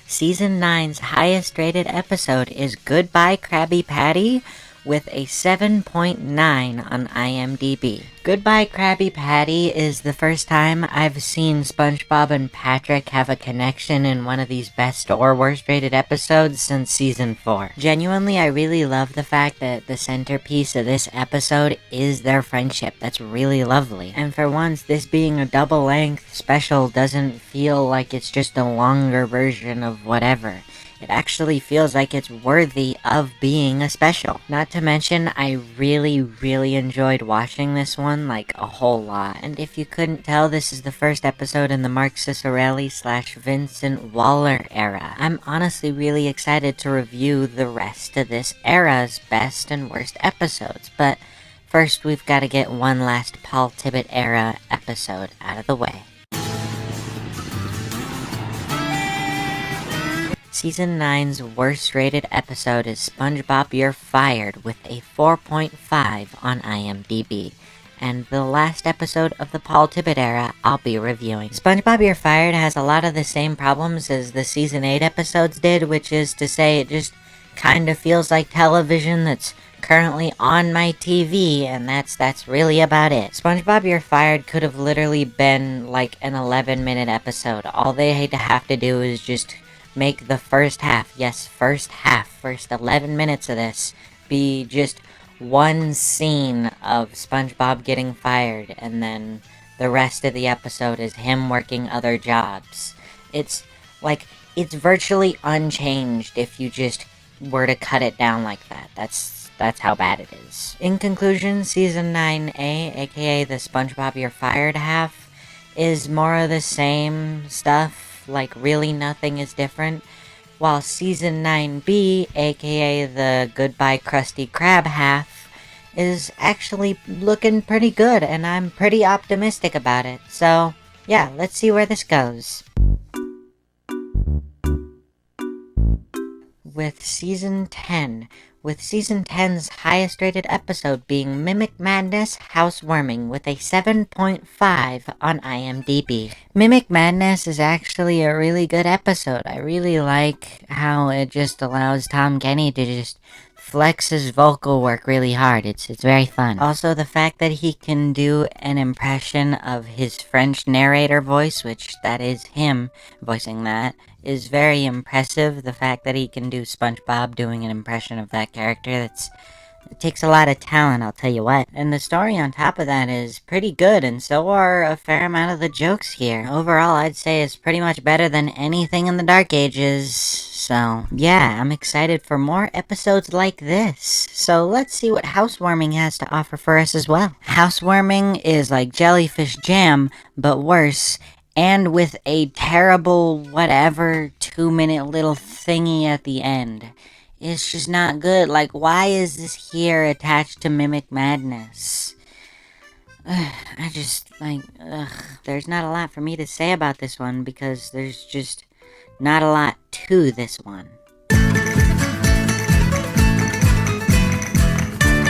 Season 9's highest rated episode is Goodbye Krabby Patty with a 7.9 on IMDb. Goodbye Krabby Patty is the first time I've seen SpongeBob and Patrick have a connection in one of these best or worst rated episodes since Season 4. Genuinely, I really love the fact that the centerpiece of this episode is their friendship. That's really lovely. And for once, this being a double-length special doesn't feel like it's just a longer version of whatever. It actually feels like it's worthy of being a special. Not to mention, I really enjoyed watching this one, like, a whole lot. And if you couldn't tell, this is the first episode in the Mark Cicerelli / Vincent Waller era. I'm honestly really excited to review the rest of this era's best and worst episodes, but first we've got to get one last Paul Tibbitt era episode out of the way. Season 9's worst rated episode is SpongeBob You're Fired with a 4.5 on IMDb. And the last episode of the Paul Tibbitt era I'll be reviewing. SpongeBob You're Fired has a lot of the same problems as the Season 8 episodes did, which is to say it just kind of feels like television that's currently on my TV, and that's really about it. SpongeBob You're Fired could have literally been like an 11-minute episode. All they had to have to do is just make the first 11 minutes of this be just one scene of SpongeBob getting fired, and then the rest of the episode is him working other jobs. It's virtually unchanged if you just were to cut it down like that. That's how bad it is. In conclusion, Season 9A, aka the SpongeBob You're Fired half, is more of the same stuff. Like, really nothing is different, while Season 9B, aka the Goodbye Krusty Krab half, is actually looking pretty good, and I'm pretty optimistic about it. So, yeah, let's see where this goes. With Season 10's highest rated episode being Mimic Madness Housewarming with a 7.5 on IMDb. Mimic Madness is actually a really good episode. I really like how it just allows Tom Kenny to just flex his vocal work really hard. It's very fun. Also, the fact that he can do an impression of his French narrator voice, which that is him voicing that, is very impressive. The fact that he can do SpongeBob doing an impression of that character, it takes a lot of talent, I'll tell you what. And the story on top of that is pretty good, and so are a fair amount of the jokes here. Overall, I'd say it's pretty much better than anything in the Dark Ages. So, yeah, I'm excited for more episodes like this. So let's see what Housewarming has to offer for us as well. Housewarming is like jellyfish jam, but worse, and with a terrible whatever 2-minute little thingy at the end. It's just not good. Like, why is this here attached to Mimic Madness? There's not a lot for me to say about this one, because there's just not a lot to this one.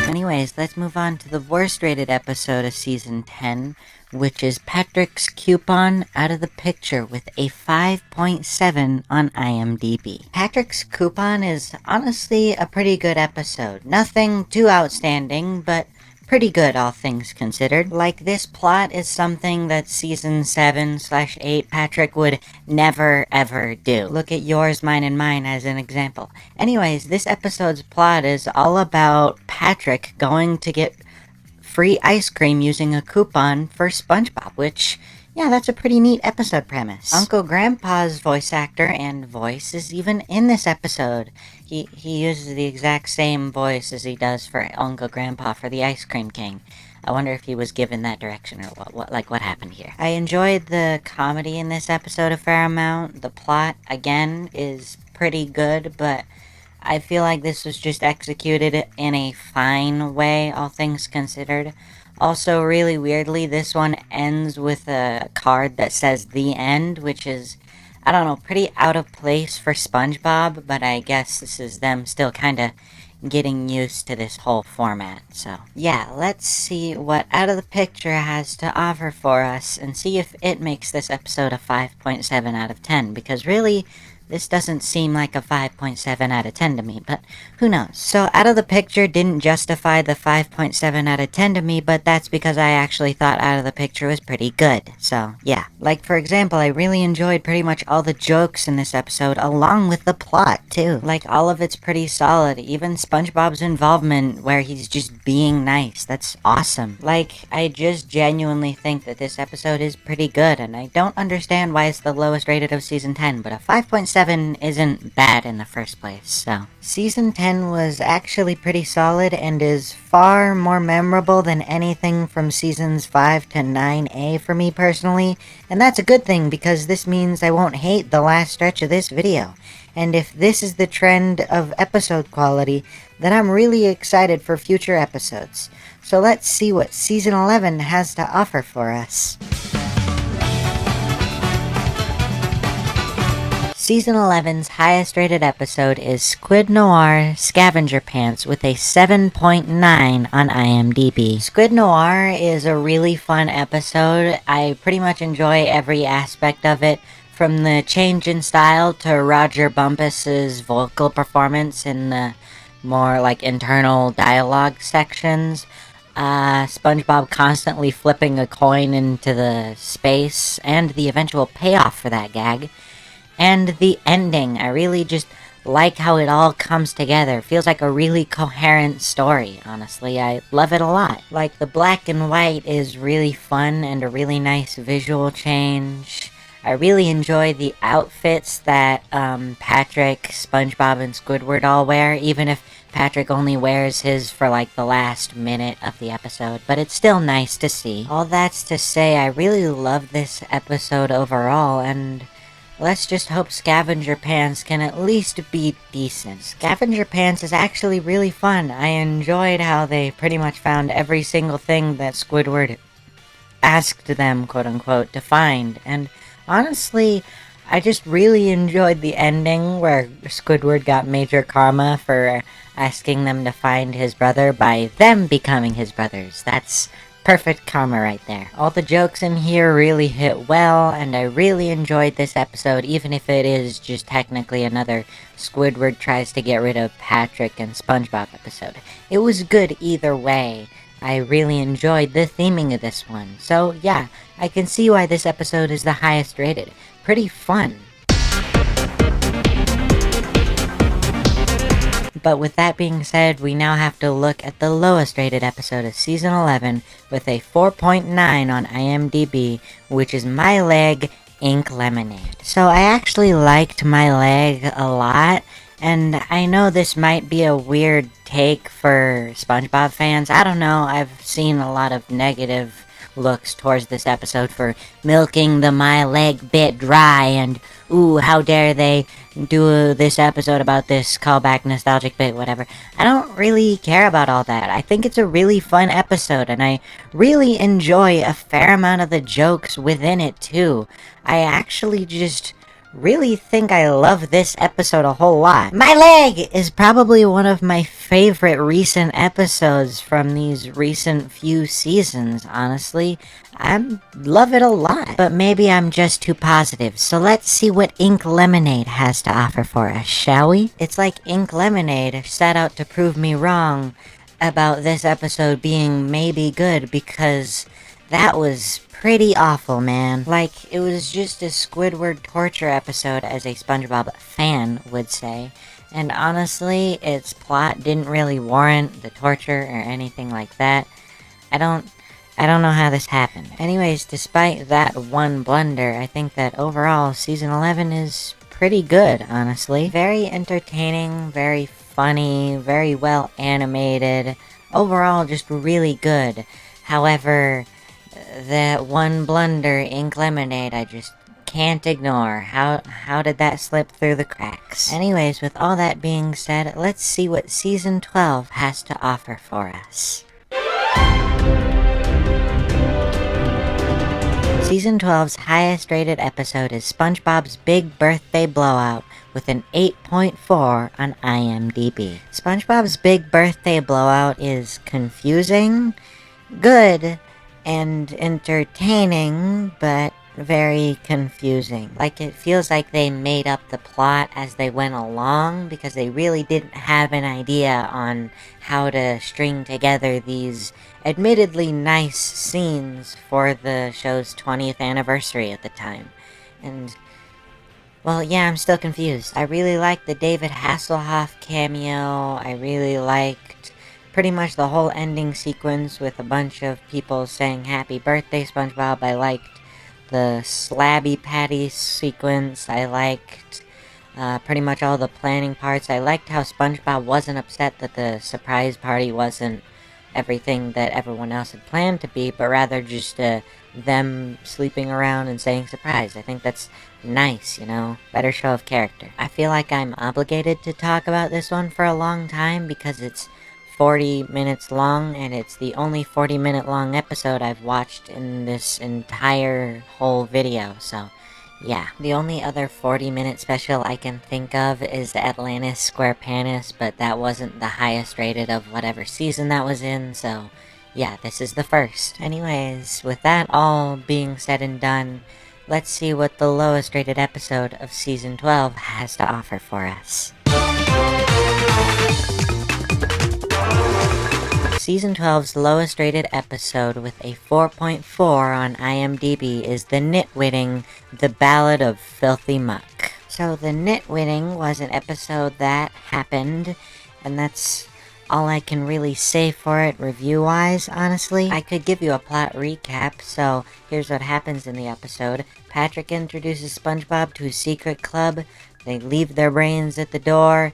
Anyways, let's move on to the worst rated episode of Season 10, which is Patrick's Coupon Out of the Picture with a 5.7 on IMDb. Patrick's Coupon is honestly a pretty good episode. Nothing too outstanding, but pretty good, all things considered. Like, this plot is something that Season 7/8 Patrick would never ever do. Look at Yours, Mine, and Mine as an example. Anyways, this episode's plot is all about Patrick going to get free ice cream using a coupon for SpongeBob, which, yeah, that's a pretty neat episode premise. Uncle Grandpa's voice actor and voice is even in this episode. He uses the exact same voice as he does for Uncle Grandpa for the Ice Cream King. I wonder if he was given that direction or what happened here. I enjoyed the comedy in this episode a fair amount. The plot, again, is pretty good, but I feel like this was just executed in a fine way, all things considered. Also, really weirdly, this one ends with a card that says The End, which is, I don't know, pretty out of place for SpongeBob, but I guess this is them still kind of getting used to this whole format. So, yeah, let's see what Out of the Picture has to offer for us and see if it makes this episode a 5.7 out of 10, because really, this doesn't seem like a 5.7 out of 10 to me, but who knows. So, Out of the Picture didn't justify the 5.7 out of 10 to me, but that's because I actually thought Out of the Picture was pretty good. So, yeah. Like, for example, I really enjoyed pretty much all the jokes in this episode, along with the plot, too. Like, all of it's pretty solid. Even SpongeBob's involvement, where he's just being nice. That's awesome. Like, I just genuinely think that this episode is pretty good, and I don't understand why it's the lowest rated of Season 10, but a 5.7 isn't bad in the first place, so. Season 10 was actually pretty solid and is far more memorable than anything from Seasons 5 to 9A for me personally, and that's a good thing because this means I won't hate the last stretch of this video. And if this is the trend of episode quality, then I'm really excited for future episodes. So let's see what Season 11 has to offer for us. Season 11's highest rated episode is Squid Noir Scavenger Pants with a 7.9 on IMDb. Squid Noir is a really fun episode. I pretty much enjoy every aspect of it, from the change in style to Roger Bumpus's vocal performance in the more like internal dialogue sections. SpongeBob constantly flipping a coin into the space, and the eventual payoff for that gag. And the ending, I really just like how it all comes together. Feels like a really coherent story, honestly. I love it a lot. Like, the black and white is really fun and a really nice visual change. I really enjoy the outfits that Patrick, SpongeBob, and Squidward all wear, even if Patrick only wears his for like the last minute of the episode, but it's still nice to see. All that's to say, I really love this episode overall, and let's just hope Scavenger Pants can at least be decent. Scavenger Pants is actually really fun. I enjoyed how they pretty much found every single thing that Squidward asked them, quote-unquote, to find. And honestly, I just really enjoyed the ending where Squidward got major karma for asking them to find his brother by them becoming his brothers. That's perfect karma right there. All the jokes in here really hit well, and I really enjoyed this episode, even if it is just technically another Squidward tries to get rid of Patrick and SpongeBob episode. It was good either way. I really enjoyed the theming of this one. So yeah, I can see why this episode is the highest rated. Pretty fun. But with that being said, we now have to look at the lowest rated episode of Season 11 with a 4.9 on IMDb, which is My Leg, Ink Lemonade. So I actually liked My Leg a lot, and I know this might be a weird take for SpongeBob fans. I don't know, I've seen a lot of negative looks towards this episode for milking the My Leg bit dry, and ooh, how dare they do this episode about this callback nostalgic bit, whatever. I don't really care about all that. I think it's a really fun episode, and I really enjoy a fair amount of the jokes within it too. I actually just really think I love this episode a whole lot. My leg is probably one of my favorite recent episodes from these recent few seasons, honestly. I love it a lot, but maybe I'm just too positive, so let's see what Ink Lemonade has to offer for us, shall we? It's like Ink Lemonade set out to prove me wrong about this episode being maybe good, because that was pretty awful, man. Like, it was just a Squidward torture episode, as a SpongeBob fan would say. And honestly, its plot didn't really warrant the torture or anything like that. I don't know how this happened. Anyways, despite that one blunder, I think that overall, Season 11 is pretty good, honestly. Very entertaining, very funny, very well animated. Overall, just really good. However, that one blunder, Ink Lemonade, I just can't ignore. How did that slip through the cracks? Anyways, with all that being said, let's see what Season 12 has to offer for us. Season 12's highest rated episode is SpongeBob's Big Birthday Blowout, with an 8.4 on iMDB. SpongeBob's Big Birthday Blowout is confusing, good, and entertaining, but very confusing. Like, it feels like they made up the plot as they went along, because they really didn't have an idea on how to string together these admittedly nice scenes for the show's 20th anniversary at the time. And, well, yeah, I'm still confused. I really liked the David Hasselhoff cameo. I really liked pretty much the whole ending sequence with a bunch of people saying happy birthday, SpongeBob. I liked the Slabby Patty sequence. I liked pretty much all the planning parts. I liked how SpongeBob wasn't upset that the surprise party wasn't everything that everyone else had planned to be, but rather just them sleeping around and saying surprise. I think that's nice, you know? Better show of character. I feel like I'm obligated to talk about this one for a long time because it's 40 minutes long, and it's the only 40-minute long episode I've watched in this entire whole video, so yeah. The only other 40-minute special I can think of is Atlantis SquarePants, but that wasn't the highest rated of whatever season that was in, so yeah, this is the first. Anyways, with that all being said and done, let's see what the lowest rated episode of Season 12 has to offer for us. Season 12's lowest rated episode with a 4.4 on iMDb is The Nitwitting, The Ballad of Filthy Muck. So The Nitwitting was an episode that happened, and that's all I can really say for it review-wise, honestly. I could give you a plot recap, so here's what happens in the episode. Patrick introduces SpongeBob to a secret club. They leave their brains at the door.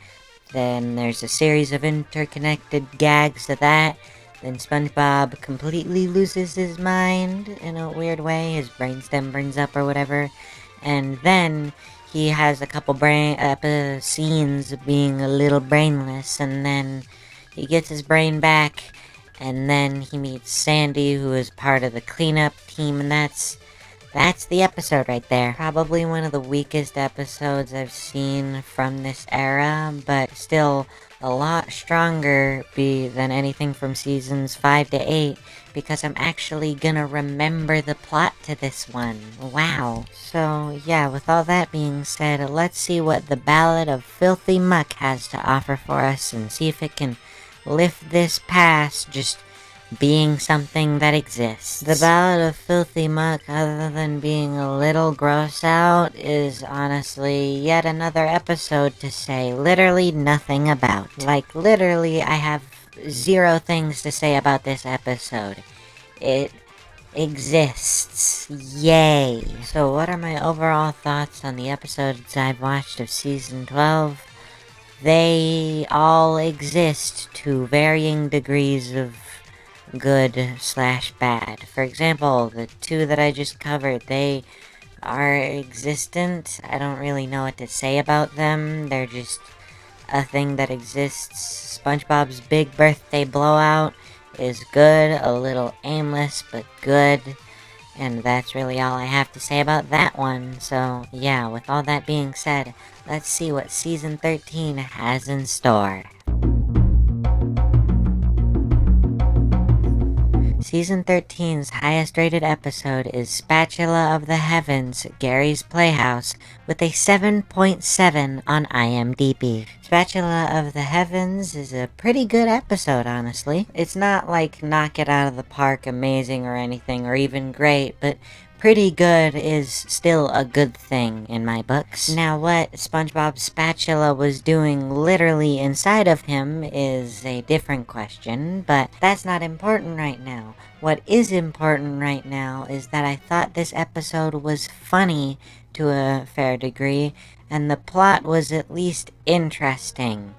Then there's a series of interconnected gags to that. Then SpongeBob completely loses his mind in a weird way. His brainstem burns up or whatever. And then he has a couple scenes of being a little brainless. And then he gets his brain back. And then he meets Sandy, who is part of the cleanup team. And that's the episode right there. Probably one of the weakest episodes I've seen from this era, but still a lot stronger than anything from seasons 5 to 8, because I'm actually gonna remember the plot to this one. Wow. So yeah, with all that being said, let's see what the Ballad of Filthy Muck has to offer for us and see if it can lift this past just being something that exists. The Ballad of Filthy Muck, other than being a little gross out, is honestly yet another episode to say literally nothing about. Like, literally, I have 0 things to say about this episode. It exists. Yay. So what are my overall thoughts on the episodes I've watched of Season 12? They all exist to varying degrees of good/bad. For example, the 2 that I just covered, they are existent. I don't really know what to say about them. They're just a thing that exists. SpongeBob's Big Birthday Blowout is good, a little aimless, but good. And that's really all I have to say about that one. So, yeah, with all that being said, let's see what Season 13 has in store. Season 13's highest rated episode is Spatula of the Heavens, Gary's Playhouse, with a 7.7 on iMDB. Spatula of the Heavens is a pretty good episode, honestly. It's not like knock it out of the park amazing or anything, or even great, but pretty good is still a good thing in my books. Now, what SpongeBob Spatula was doing literally inside of him is a different question, but that's not important right now. What is important right now is that I thought this episode was funny to a fair degree, and the plot was at least interesting.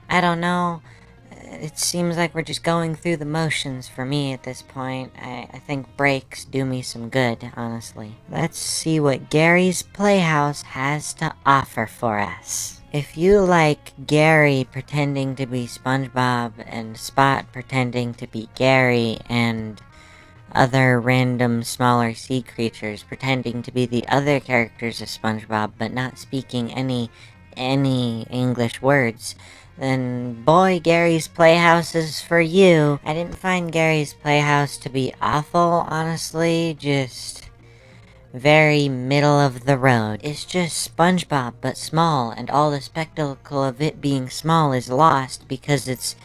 I don't know. It seems like we're just going through the motions for me at this point. I think breaks do me some good, honestly. Let's see what Gary's Playhouse has to offer for us. If you like Gary pretending to be SpongeBob and Spot pretending to be Gary and other random smaller sea creatures pretending to be the other characters of SpongeBob but not speaking any English words, then boy, Gary's Playhouse is for you. I didn't find Gary's Playhouse to be awful, honestly, just very middle of the road. It's just SpongeBob, but small, and all the spectacle of it being small is lost because it's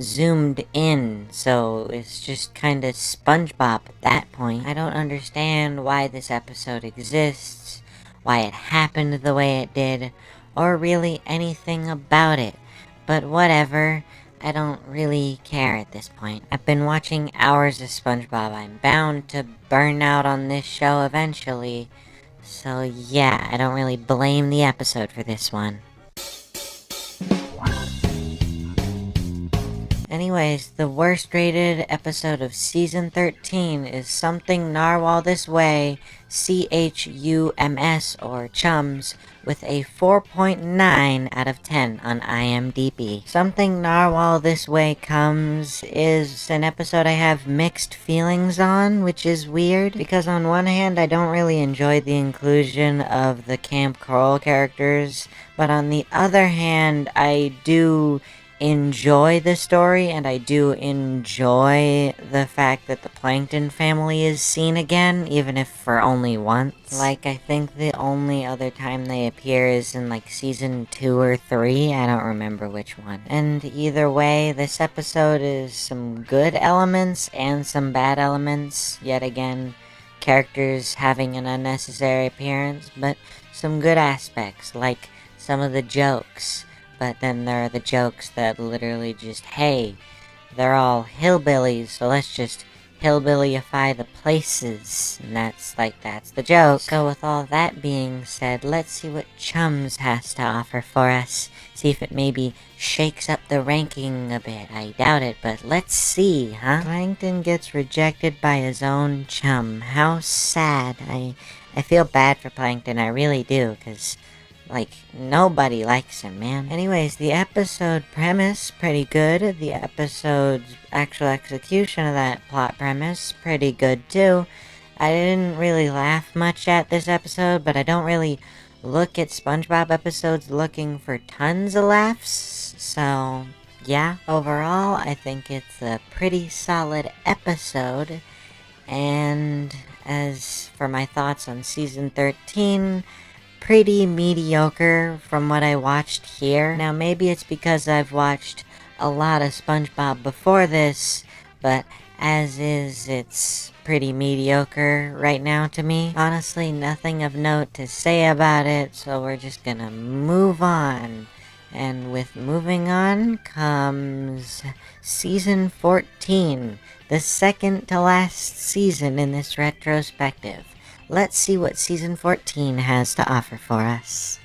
zoomed in, so it's just kinda SpongeBob at that point. I don't understand why this episode exists, why it happened the way it did, or really anything about it. But whatever, I don't really care at this point. I've been watching hours of SpongeBob. I'm bound to burn out on this show eventually. So yeah, I don't really blame the episode for this one. Anyways, the worst rated episode of Season 13 is Something Narwhal This Way, CHUMS, or Chums, with a 4.9 out of 10 on iMDB. Something Narwhal This Way Comes is an episode I have mixed feelings on, which is weird, because on one hand I don't really enjoy the inclusion of the Camp Coral characters, but on the other hand I do enjoy the story, and I do enjoy the fact that the Plankton family is seen again, even if for only once. Like, I think the only other time they appear is in, like, season 2 or 3, I don't remember which one. And either way, this episode is some good elements and some bad elements. Yet again, characters having an unnecessary appearance, but some good aspects, like some of the jokes. But then there are the jokes that literally just, hey, they're all hillbillies, so let's just hillbillyify the places. And that's the joke. So with all that being said, let's see what Chums has to offer for us. See if it maybe shakes up the ranking a bit. I doubt it, but let's see, huh? Plankton gets rejected by his own chum. How sad. I feel bad for Plankton, I really do, because like, nobody likes him, man. Anyways, the episode premise, pretty good. The episode's actual execution of that plot premise, pretty good, too. I didn't really laugh much at this episode, but I don't really look at SpongeBob episodes looking for tons of laughs. So, yeah. Overall, I think it's a pretty solid episode. And as for my thoughts on Season 13... pretty mediocre from what I watched here. Now, maybe it's because I've watched a lot of SpongeBob before this, but as is, it's pretty mediocre right now to me. Honestly, nothing of note to say about it, so we're just gonna move on. And with moving on comes Season 14, the second to last season in this retrospective. Let's see what Season 14 has to offer for us.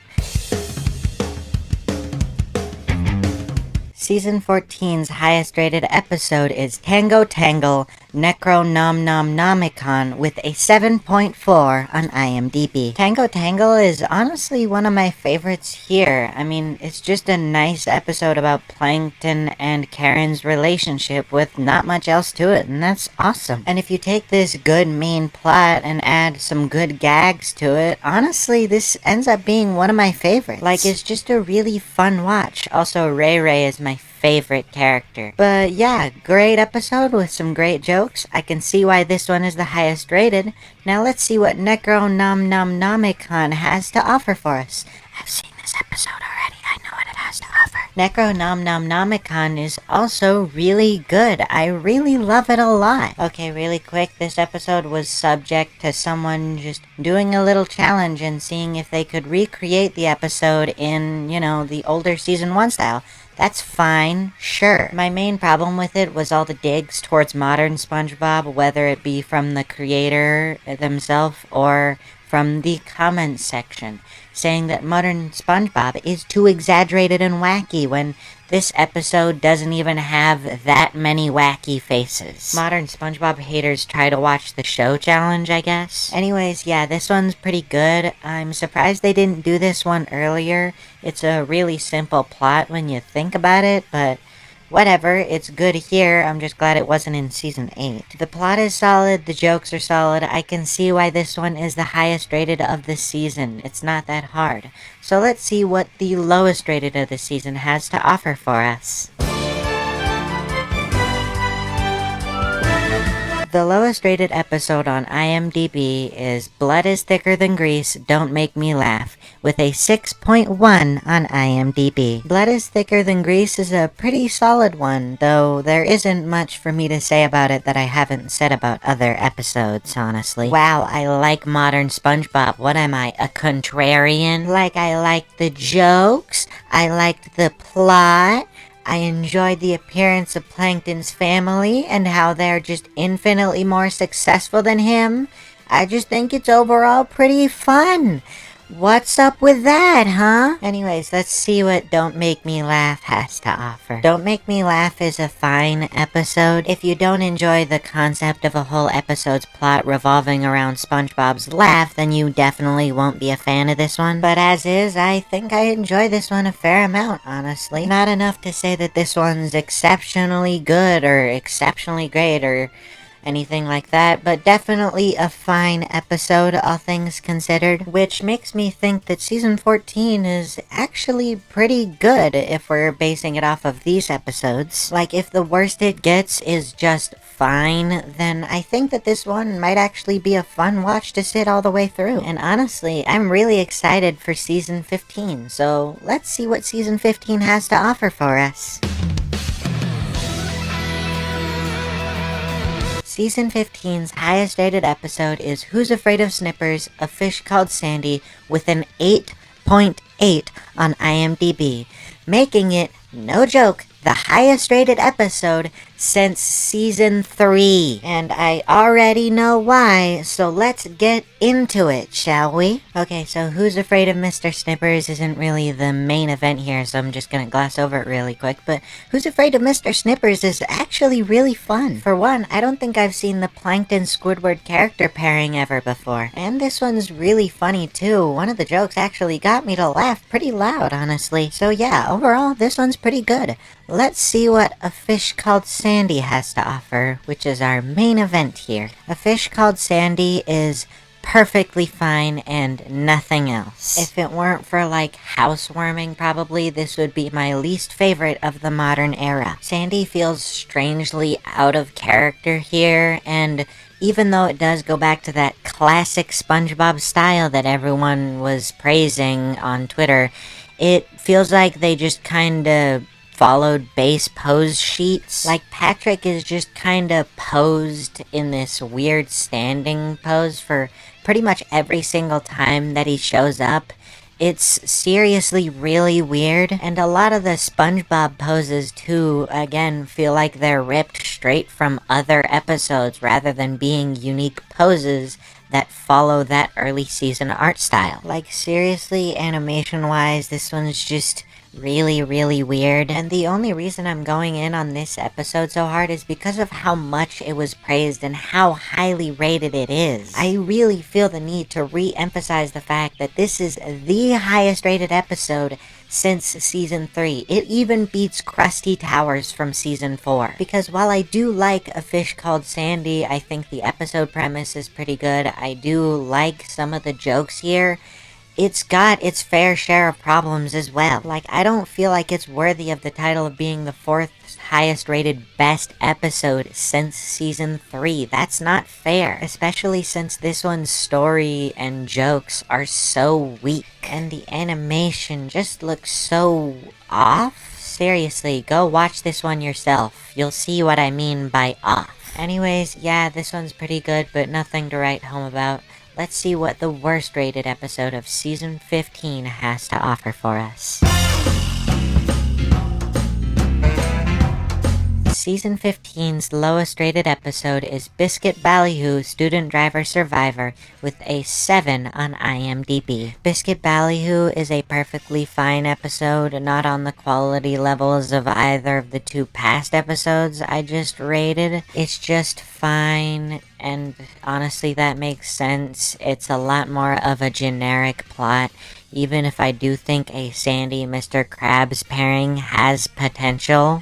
Season 14's highest rated episode is Tango Tangle Necronomnomnomicon with a 7.4 on iMDb. Tango Tangle is honestly one of my favorites here. I mean, it's just a nice episode about Plankton and Karen's relationship with not much else to it, and that's awesome. And if you take this good main plot and add some good gags to it, honestly, this ends up being one of my favorites. Like, it's just a really fun watch. Also, Ray Ray is my favorite character. But yeah, great episode with some great jokes. I can see why this one is the highest rated. Now let's see what Necronomnomnomicon has to offer for us. I've seen this episode already. I know what it has to offer. Necronomnomnomicon is also really good. I really love it a lot. Okay, really quick, this episode was subject to someone just doing a little challenge and seeing if they could recreate the episode in, the older Season 1 style. That's fine, sure. My main problem with it was all the digs towards modern SpongeBob, whether it be from the creator themselves or from the comments section, saying that modern SpongeBob is too exaggerated and wacky when this episode doesn't even have that many wacky faces. Modern SpongeBob haters try to watch the show challenge, I guess. Anyways, yeah, this one's pretty good. I'm surprised they didn't do this one earlier. It's a really simple plot when you think about it, but whatever, it's good here. I'm just glad it wasn't in Season 8. The plot is solid, the jokes are solid. I can see why this one is the highest rated of the season. It's not that hard. So let's see what the lowest rated of the season has to offer for us. The lowest rated episode on iMDb is Blood is Thicker Than Grease, Don't Make Me Laugh, with a 6.1 on iMDb. Blood is Thicker Than Grease is a pretty solid one, though there isn't much for me to say about it that I haven't said about other episodes, honestly. Wow, I like modern SpongeBob. What am I, a contrarian? Like, I liked the jokes, I liked the plot, I enjoyed the appearance of Plankton's family and how they're just infinitely more successful than him. I just think it's overall pretty fun. What's up with that, huh? Anyways, let's see what Don't Make Me Laugh has to offer. Don't Make Me Laugh is a fine episode. If you don't enjoy the concept of a whole episode's plot revolving around SpongeBob's laugh, then you definitely won't be a fan of this one. But as is, I think I enjoy this one a fair amount, honestly. Not enough to say that this one's exceptionally good or exceptionally great or anything like that, but definitely a fine episode, all things considered, which makes me think that Season 14 is actually pretty good if we're basing it off of these episodes. Like, if the worst it gets is just fine, then I think that this one might actually be a fun watch to sit all the way through. And honestly, I'm really excited for Season 15, so let's see what Season 15 has to offer for us. Season 15's highest rated episode is Who's Afraid of Snippers, A Fish Called Sandy, with an 8.8 on iMDb, making it, no joke, the highest rated episode since Season 3. And I already know why, so let's get into it, shall we? Okay, so Who's Afraid of Mr. Snippers isn't really the main event here, so I'm just gonna gloss over it really quick, but Who's Afraid of Mr. Snippers is actually really fun. For one, I don't think I've seen the Plankton-Squidward character pairing ever before, and this one's really funny too. One of the jokes actually got me to laugh pretty loud, honestly. So yeah, overall, this one's pretty good. Let's see what A Fish Called Sandy has to offer, which is our main event here. A Fish Called Sandy is perfectly fine and nothing else. If it weren't for, like, housewarming, probably, this would be my least favorite of the modern era. Sandy feels strangely out of character here, and even though it does go back to that classic SpongeBob style that everyone was praising on Twitter, it feels like they just kinda followed base pose sheets. Like, Patrick is just kinda posed in this weird standing pose for pretty much every single time that he shows up. It's seriously really weird, and a lot of the SpongeBob poses too, again, feel like they're ripped straight from other episodes rather than being unique poses that follow that early season art style. Like, seriously, animation-wise, this one's just really weird, and the only reason I'm going in on this episode so hard is because of how much it was praised and how highly rated it is. I really feel the need to re-emphasize the fact that this is the highest rated episode since season 3. It even beats Krusty Towers from season 4. Because while I do like A Fish Called Sandy, I think the episode premise is pretty good. I do like some of the jokes here. It's got its fair share of problems as well. Like, I don't feel like it's worthy of the title of being the 4th highest rated best episode since season 3. That's not fair, especially since this one's story and jokes are so weak, and the animation just looks so off. Seriously, go watch this one yourself. You'll see what I mean by off. Anyways, yeah, this one's pretty good, but nothing to write home about. Let's see what the worst rated episode of season 15 has to offer for us. Season 15's lowest rated episode is Biscuit Ballyhoo Student Driver Survivor with a 7 on iMDB. Biscuit Ballyhoo is a perfectly fine episode, not on the quality levels of either of the 2 past episodes I just rated. It's just fine, and honestly that makes sense. It's a lot more of a generic plot, even if I do think a Sandy Mr. Krabs pairing has potential.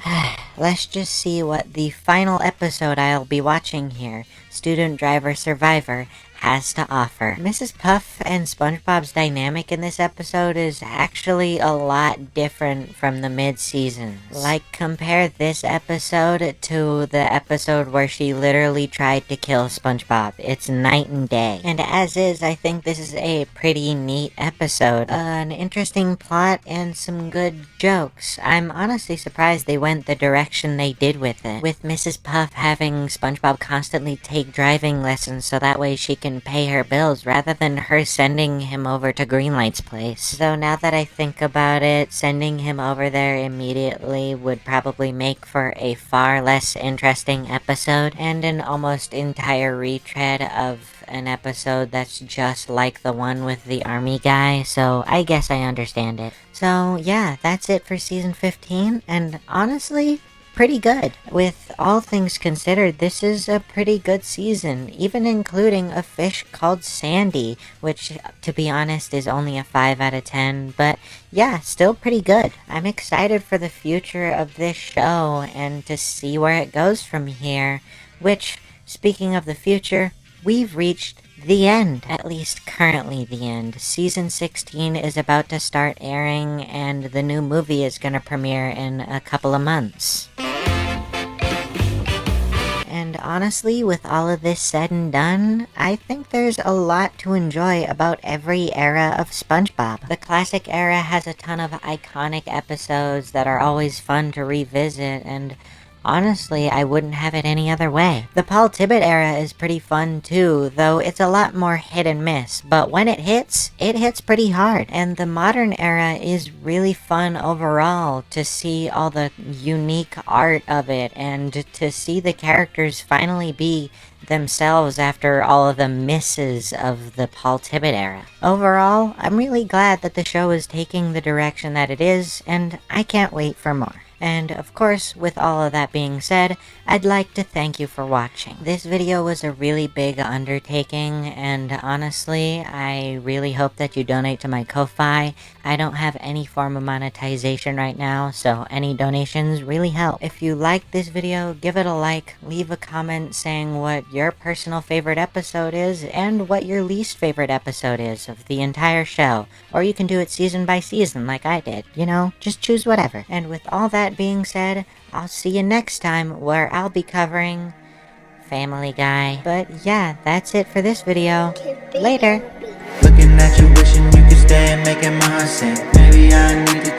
Let's just see what the final episode I'll be watching here, Student Driver Survivor, has to offer. Mrs. Puff and SpongeBob's dynamic in this episode is actually a lot different from the mid-seasons. Like, compare this episode to the episode where she literally tried to kill SpongeBob. It's night and day. And as is, I think this is a pretty neat episode. An interesting plot and some good jokes. I'm honestly surprised they went the direction they did with it, with Mrs. Puff having SpongeBob constantly take driving lessons so that way she can pay her bills rather than her sending him over to Greenlight's place. Though now that I think about it, sending him over there immediately would probably make for a far less interesting episode and an almost entire retread of an episode that's just like the one with the army guy, so I guess I understand it. So yeah, that's it for season 15, and honestly, pretty good. With all things considered, this is a pretty good season, even including A Fish Called Sandy, which, to be honest, is only a 5 out of 10, but yeah, still pretty good. I'm excited for the future of this show and to see where it goes from here, which, speaking of the future, we've reached the end. At least currently the end. Season 16 is about to start airing, and the new movie is gonna premiere in a couple of months. And honestly, with all of this said and done, I think there's a lot to enjoy about every era of SpongeBob. The classic era has a ton of iconic episodes that are always fun to revisit, and honestly, I wouldn't have it any other way. The Paul Tibbitt era is pretty fun too, though it's a lot more hit and miss, but when it hits pretty hard. And the modern era is really fun overall, to see all the unique art of it and to see the characters finally be themselves after all of the misses of the Paul Tibbitt era. Overall, I'm really glad that the show is taking the direction that it is, and I can't wait for more. And of course, with all of that being said, I'd like to thank you for watching. This video was a really big undertaking, and honestly, I really hope that you donate to my Ko-Fi. I don't have any form of monetization right now, so any donations really help. If you liked this video, give it a like, leave a comment saying what your personal favorite episode is, and what your least favorite episode is of the entire show. Or you can do it season by season like I did, you know, just choose whatever. And with all that being said, I'll see you next time where I'll be covering Family Guy. But yeah, that's it for this video. Later. Looking at you, wishing you could stay and making my heart sing. Maybe I need to